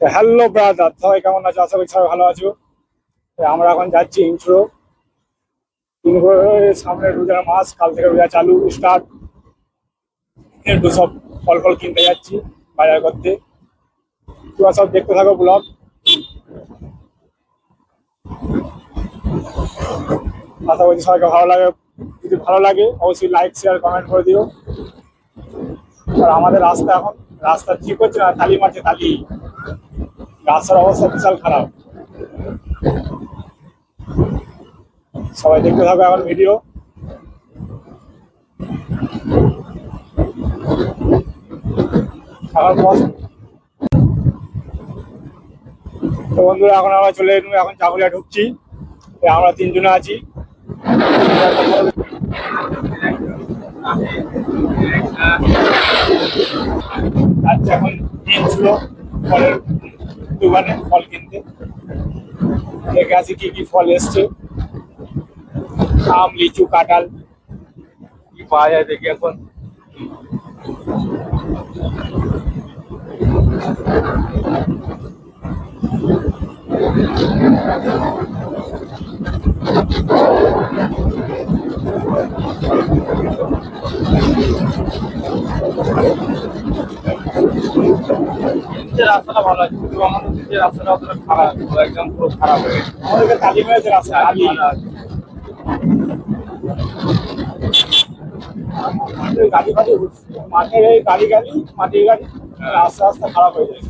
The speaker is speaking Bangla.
হ্যালো ব্রাদার, সবাই কেমন আছো? আশা করি সবাই ভালো আছো। আমরা এখন যাচ্ছি ইন্ট্রোর সামনে রোজার মাস, কাল থেকে রোজা চালু স্টার্ট। একটু সব ফল ফল কিনতে যাচ্ছি বাজার করতে। তোমরা সব দেখতে থাকো ব্লগ। আশা করছি সবাইকে ভালো লাগে। যদি ভালো লাগে অবশ্যই লাইক শেয়ার কমেন্ট করে দিও। আর আমাদের রাস্তা ঠিক হচ্ছে না, তালি মারছে তালি। রাস্তার অবস্থা বিশাল খারাপ। সবাই দেখতে থাকো এখন ভিডিও। এখন তো বন্ধুরা, এখন আমরা চলে এলাম, এখন চাকুলিয়া ঢুকছি। আমরা তিনজনে আছি। আচ্ছা, এখন ছিল ফলের দোকানে ফল কিনতে। দেখে আসি কি কি ফল এসছে। আম, লিচু, কাঁঠাল কি পাওয়া যায় দেখি এখন। রাস্তাটা ভালো আছে, কিন্তু আমাদের যে রাস্তাটা অতটা খারাপ, একদম পুরো খারাপ হয়ে গেছে। আমাদেরকে তালি হয়েছে রাস্তা তালি। গাড়ি ফাড়ি মাঠে গাড়ি গাড়ি মাটির গাড়ি, রাস্তা রাস্তা খারাপ হয়ে যায়।